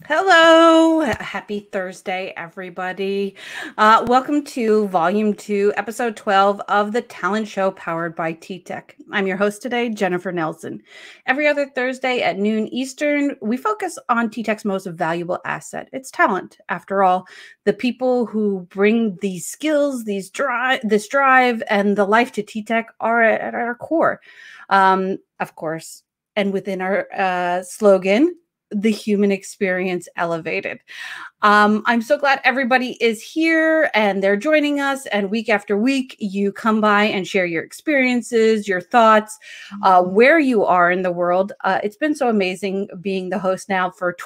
Hello, happy Thursday, everybody. Welcome to Volume 2, Episode 12 of the Talent Show powered by TTEC. I'm your host today, Jennifer Nelson. Every other Thursday at noon Eastern, we focus on TTEC's most valuable asset. It's talent. After all, the people who bring these skills, this drive, and the life to TTEC are at our core. Of course, and within our slogan, the human experience elevated. I'm so glad everybody is here and they're joining us. And week after week, you come by and share your experiences, your thoughts, where you are in the world. It's been so amazing being the host now for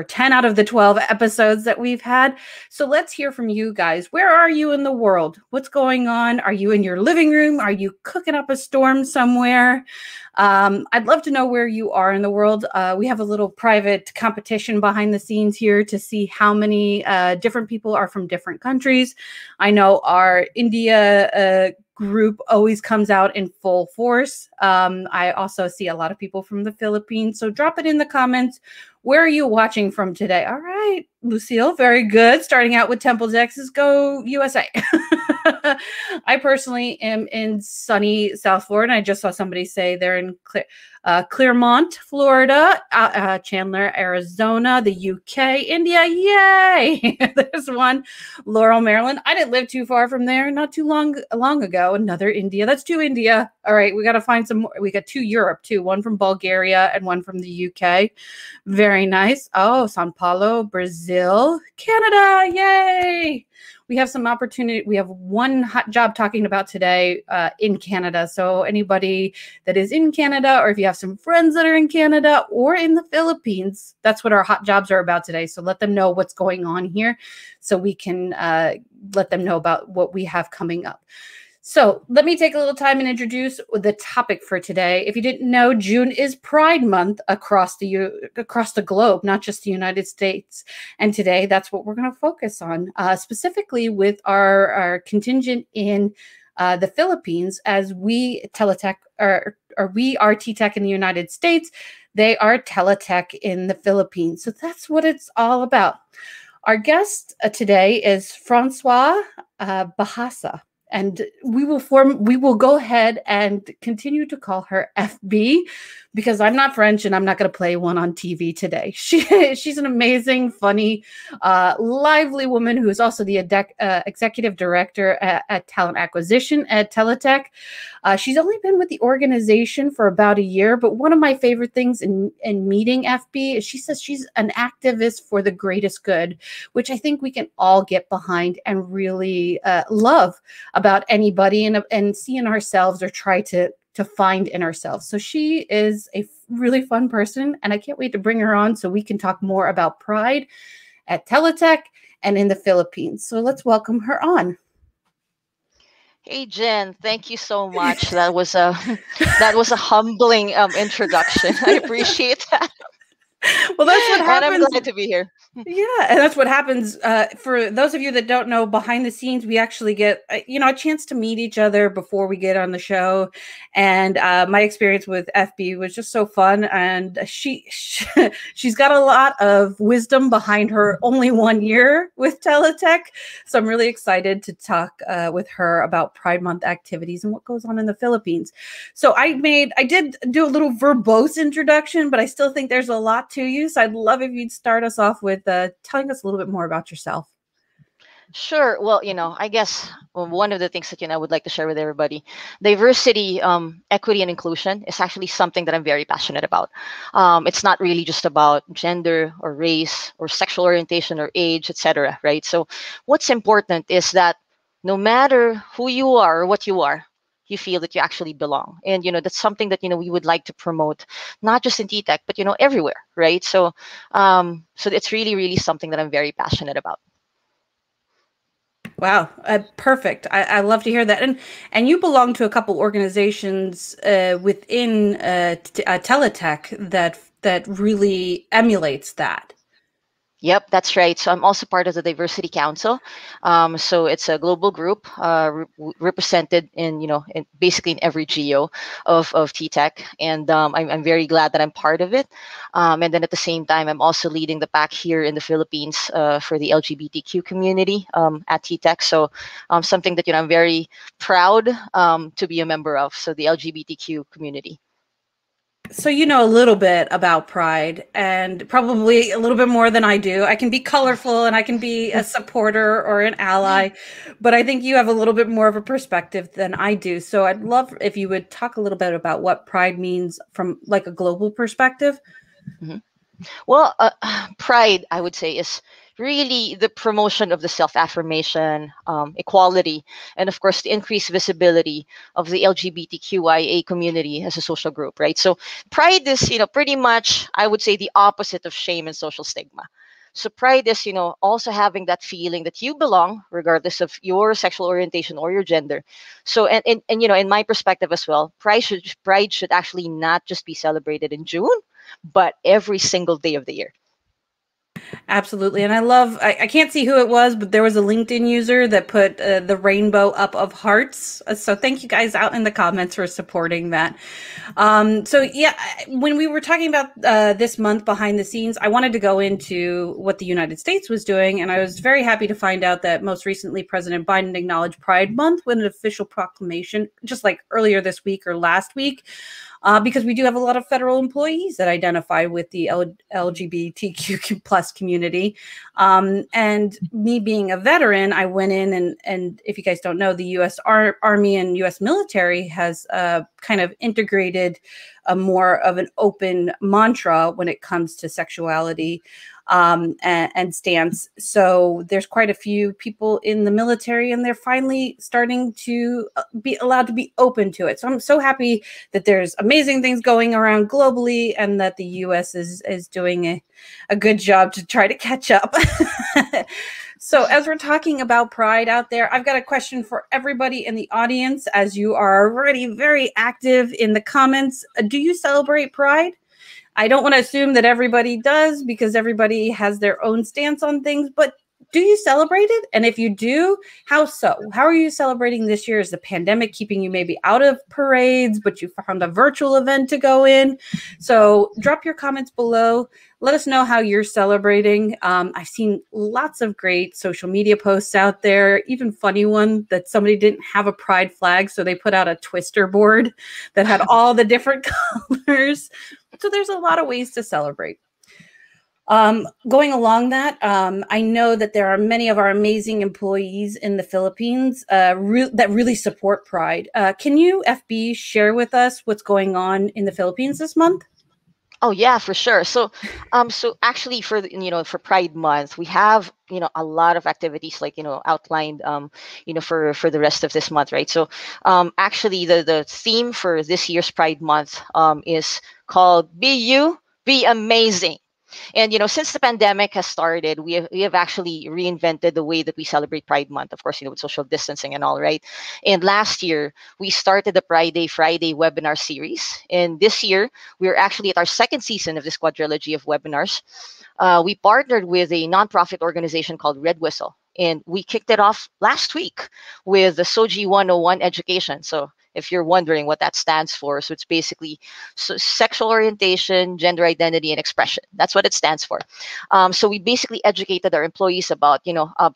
10 out of the 12 episodes that we've had. So let's hear from you guys. Where are you in the world? What's going on? Are you in your living room? Are you cooking up a storm somewhere? I'd love to know where you are in the world. We have a little private competition behind the scenes here to see how many different people are from different countries. I know our India group always comes out in full force. I also see a lot of people from the Philippines. So drop it in the comments. Where are you watching from today? All right, Lucille, very good. Starting out with Temple, Texas, go USA. I personally am in sunny South Florida. I just saw somebody say they're in Clearmont, Florida, Chandler, Arizona, the UK, India. Yay! There's one. Laurel, Maryland. I didn't live too far from there. Not too long ago. Another India. That's two India. All right, we got to find some more. We got two Europe too. One from Bulgaria and one from the UK. Very nice. Oh, Sao Paulo, Brazil, Canada. Yay! We have some opportunity. We have one hot job talking about today in Canada. So anybody that is in Canada, or if you have some friends that are in Canada or in the Philippines, that's what our hot jobs are about today. So let them know what's going on here so we can let them know about what we have coming up. So let me take a little time and introduce the topic for today. If you didn't know, June is Pride Month across the globe, not just the United States. And today, that's what we're going to focus on, specifically with our contingent in the Philippines, as we Teletech or we are TTEC in the United States. They are Teletech in the Philippines. So that's what it's all about. Our guest today is Francoise Bejasa. And we will go ahead and continue to call her FB because I'm not French and I'm not going to play one on TV today. She's an amazing, funny, lively woman who is also the executive director at talent acquisition at Teletech. She's only been with the organization for about a year, but one of my favorite things in meeting FB is she says she's an activist for the greatest good, which I think we can all get behind and really love about anybody and see in ourselves or try to find in ourselves. So she is a really fun person, and I can't wait to bring her on so we can talk more about Pride at Teletech and in the Philippines. So let's welcome her on. Hey Jen, thank you so much. That was a humbling introduction. I appreciate that. Well, that's what happens. And I'm glad to be here. Yeah, and that's what happens. For those of you that don't know, behind the scenes, we actually get a chance to meet each other before we get on the show. And my experience with FB was just so fun. And she's got a lot of wisdom behind her only 1 year with Teletech. So I'm really excited to talk with her about Pride Month activities and what goes on in the Philippines. So I did do a little verbose introduction, but I still think there's a lot to you. So I'd love if you'd start us off with telling us a little bit more about yourself. Sure. Well, I guess one of the things that I would like to share with everybody, diversity, equity, and inclusion is actually something that I'm very passionate about. It's not really just about gender or race or sexual orientation or age, etc. Right? So, what's important is that no matter who you are or what you are, you feel that you actually belong, and that's something that we would like to promote, not just in TTEC, but everywhere, right? So, so it's really, really something that I'm very passionate about. Wow, perfect. I love to hear that. And you belong to a couple organizations within Teletech that really emulates that. Yep, that's right. So I'm also part of the Diversity Council. So it's a global group represented basically in every geo of TTEC, and I'm very glad that I'm part of it. And then at the same time, I'm also leading the pack here in the Philippines for the LGBTQ community at TTEC. So something that I'm very proud to be a member of. So the LGBTQ community. So you know a little bit about Pride, and probably a little bit more than I do. I can be colorful and I can be a supporter or an ally, but I think you have a little bit more of a perspective than I do. So I'd love if you would talk a little bit about what Pride means from like a global perspective. Mhm. Well, pride, I would say, is really the promotion of the self affirmation, equality, and of course, the increased visibility of the LGBTQIA community as a social group, right? So, pride is, pretty much, I would say, the opposite of shame and social stigma. So, pride is, also having that feeling that you belong, regardless of your sexual orientation or your gender. So, in my perspective as well, pride should actually not just be celebrated in June, but every single day of the year. Absolutely. And I can't see who it was, but there was a LinkedIn user that put the rainbow up of hearts. So thank you guys out in the comments for supporting that. So yeah, when we were talking about this month behind the scenes, I wanted to go into what the United States was doing. And I was very happy to find out that most recently President Biden acknowledged Pride Month with an official proclamation, just like earlier this week or last week. Because we do have a lot of federal employees that identify with the LGBTQ plus community. And me being a veteran, I went in and if you guys don't know, the U.S. Army and U.S. military has kind of integrated a more of an open mantra when it comes to sexuality and stance. So there's quite a few people in the military, and they're finally starting to be allowed to be open to it. So I'm so happy that there's amazing things going around globally, and that the U.S. is doing a good job to try to catch up. So as we're talking about Pride out there, I've got a question for everybody in the audience, as you are already very active in the comments. Do you celebrate Pride? I don't want to assume that everybody does, because everybody has their own stance on things, but do you celebrate it? And if you do, how so? How are you celebrating this year? Is the pandemic keeping you maybe out of parades, but you found a virtual event to go in? So drop your comments below. Let us know how you're celebrating. I've seen lots of great social media posts out there, even funny one that somebody didn't have a pride flag, so they put out a twister board that had all the different colors. So there's a lot of ways to celebrate. Going along that, I know that there are many of our amazing employees in the Philippines that really support Pride. Can you, FB, share with us what's going on in the Philippines this month? Oh yeah, for sure. So actually for for Pride Month, we have a lot of activities like outlined for the rest of this month, right? So actually the theme for this year's Pride Month is called "Be You, Be Amazing." And since the pandemic has started, we have actually reinvented the way that we celebrate Pride Month. Of course, with social distancing and all, right? And last year we started the Pride Day Friday webinar series, and this year we're actually at our second season of this quadrilogy of webinars. We partnered with a nonprofit organization called Red Whistle, and we kicked it off last week with the Soji 101 education. So if you're wondering what that stands for, so it's basically sexual orientation, gender identity, and expression. That's what it stands for. So we basically educated our employees about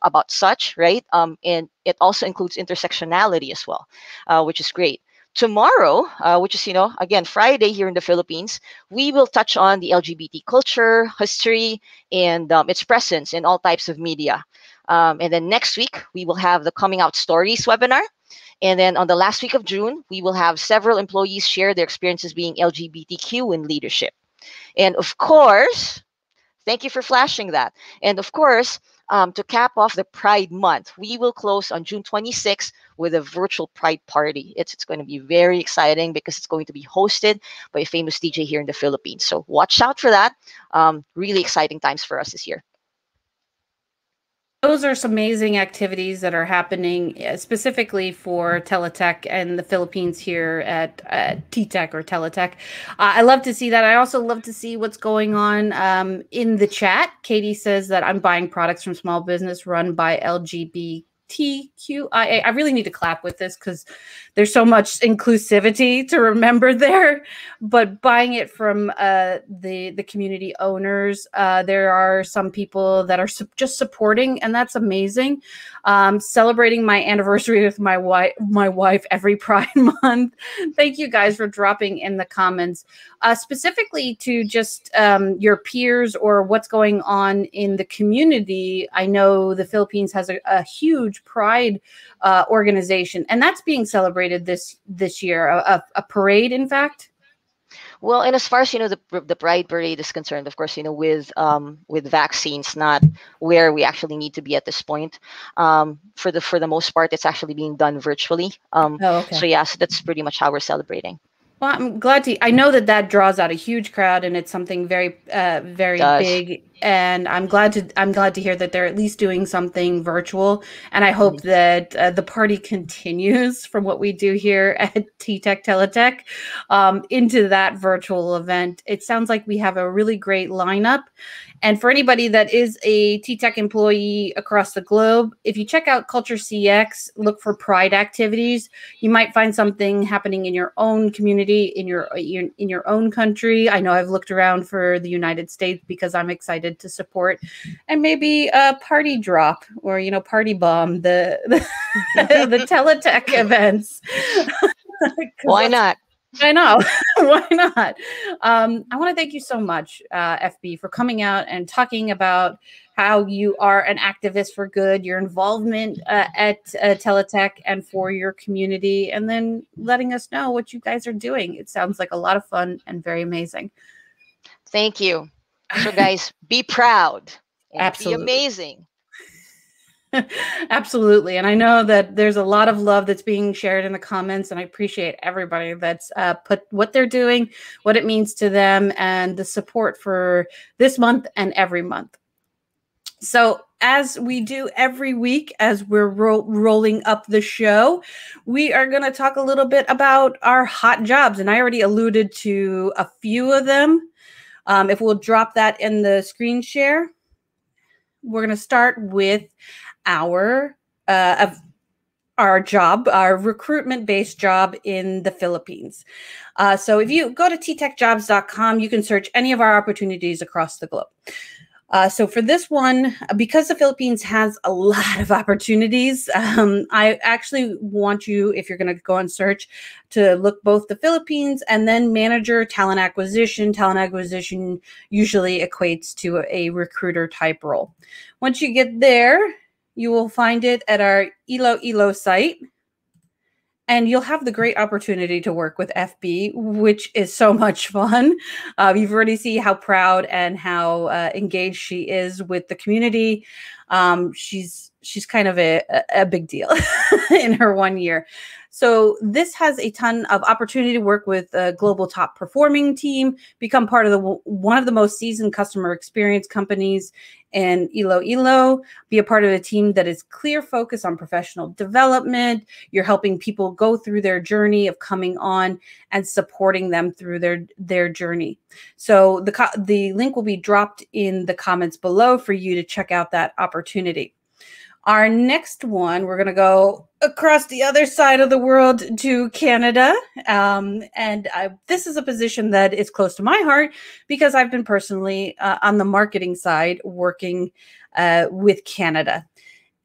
about such, right? And it also includes intersectionality as well, which is great. Tomorrow, which is again Friday here in the Philippines, we will touch on the LGBT culture, history, and its presence in all types of media. And then next week we will have the Coming Out Stories webinar. And then on the last week of June, we will have several employees share their experiences being LGBTQ in leadership. And of course, thank you for flashing that. And of course, to cap off the Pride Month, we will close on June 26th with a virtual Pride party. It's going to be very exciting because it's going to be hosted by a famous DJ here in the Philippines. So watch out for that. Really exciting times for us this year. Those are some amazing activities that are happening specifically for Teletech and the Philippines here at TTEC or Teletech. I love to see that. I also love to see what's going on in the chat. Katie says that I'm buying products from small business run by LGBTQIA. I really need to clap with this because there's so much inclusivity to remember there. But buying it from the community owners, there are some people that are just supporting, and that's amazing. Celebrating my anniversary with my wife every Pride Month. Thank you guys for dropping in the comments, specifically to just your peers or what's going on in the community. I know the Philippines has a huge Pride organization, and that's being celebrated this year. A parade, in fact. Well, and as far as the Pride Parade is concerned, of course, with vaccines not where we actually need to be at this point. For the most part, it's actually being done virtually. Oh, okay. So yes, that's pretty much how we're celebrating. Well, I'm glad to. I know that draws out a huge crowd, and it's something very, very big. And I'm glad to hear that they're at least doing something virtual. And I hope that the party continues from what we do here at TTEC Teletech into that virtual event. It sounds like we have a really great lineup. And for anybody that is a TTEC employee across the globe, if you check out Culture CX, look for Pride activities. You might find something happening in your own community, in your own country. I know I've looked around for the United States because I'm excited to support, and maybe a party drop or party bomb the the Teletech events. Why not? I know. Why not? I want to thank you so much, FB, for coming out and talking about how you are an activist for good, your involvement at Teletech and for your community, and then letting us know what you guys are doing. It sounds like a lot of fun and very amazing. Thank you. So guys, be proud and Absolutely. be amazing. Absolutely. And I know that there's a lot of love that's being shared in the comments, and I appreciate everybody that's put what they're doing, what it means to them, and the support for this month and every month. So as we do every week, as we're rolling up the show, we are going to talk a little bit about our hot jobs. And I already alluded to a few of them. If we'll drop that in the screen share, we're going to start with our job, our recruitment-based job in the Philippines. So if you go to ttecjobs.com, you can search any of our opportunities across the globe. So for this one, because the Philippines has a lot of opportunities, I actually want you, if you're going to go and search, to look both the Philippines and then manager talent acquisition. Talent acquisition usually equates to a recruiter type role. Once you get there, you will find it at our Iloilo site. And you'll have the great opportunity to work with FB, which is so much fun. You've already seen how proud and how engaged she is with the community. She's kind of a big deal in her 1 year. So this has a ton of opportunity to work with a global top performing team, become part of one of the most seasoned customer experience companies in Iloilo, be a part of a team that is clear focus on professional development. You're helping people go through their journey of coming on and supporting them through their journey. So the link will be dropped in the comments below for you to check out that opportunity. Our next one, we're going to go across the other side of the world to Canada. This is a position that is close to my heart because I've been personally on the marketing side working with Canada.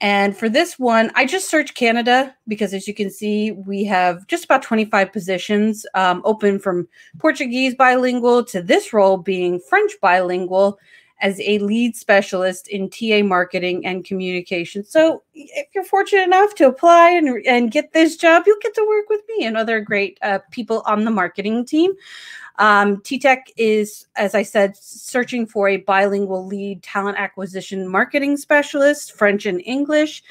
And for this one, I just searched Canada because, as you can see, we have just about 25 positions open, from Portuguese bilingual to this role being French bilingual, as a lead specialist in TA marketing and communication. So if you're fortunate enough to apply and get this job, you'll get to work with me and other great people on the marketing team. TTEC is, as I said, searching for a bilingual lead talent acquisition marketing specialist, French and English.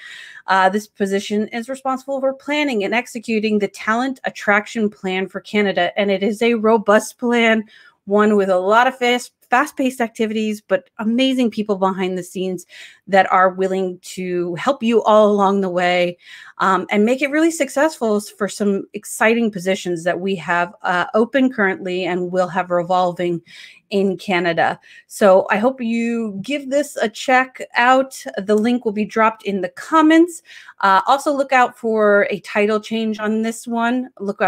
This position is responsible for planning and executing the talent attraction plan for Canada. And it is a robust plan, one with a lot of fast-paced activities, but amazing people behind the scenes that are willing to help you all along the way and make it really successful for some exciting positions that we have open currently and will have revolving in Canada. So I hope you give this a check out. The link will be dropped in the comments. Also look out for a title change on this one. Look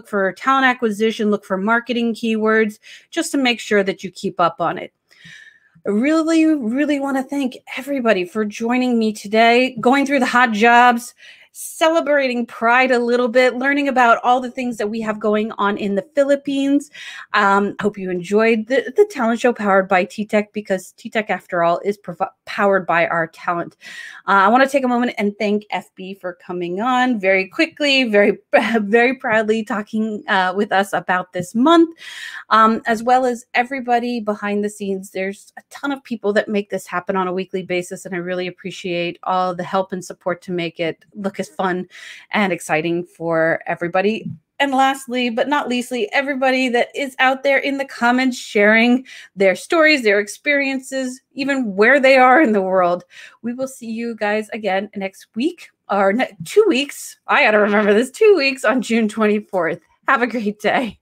for talent acquisition, look for marketing keywords, just to make sure that you keep up on it. I really, really want to thank everybody for joining me today, going through the hot jobs, celebrating Pride a little bit, learning about all the things that we have going on in the Philippines. Hope you enjoyed the talent show powered by TTEC, because TTEC, after all, is powered by our talent. I want to take a moment and thank FB for coming on very quickly, very, very proudly talking with us about this month, as well as everybody behind the scenes. There's a ton of people that make this happen on a weekly basis, and I really appreciate all the help and support to make it look as fun and exciting for everybody. And lastly, but not leastly, everybody that is out there in the comments sharing their stories, their experiences, even where they are in the world. We will see you guys again next week, or 2 weeks. I got to remember this, 2 weeks on June 24th. Have a great day.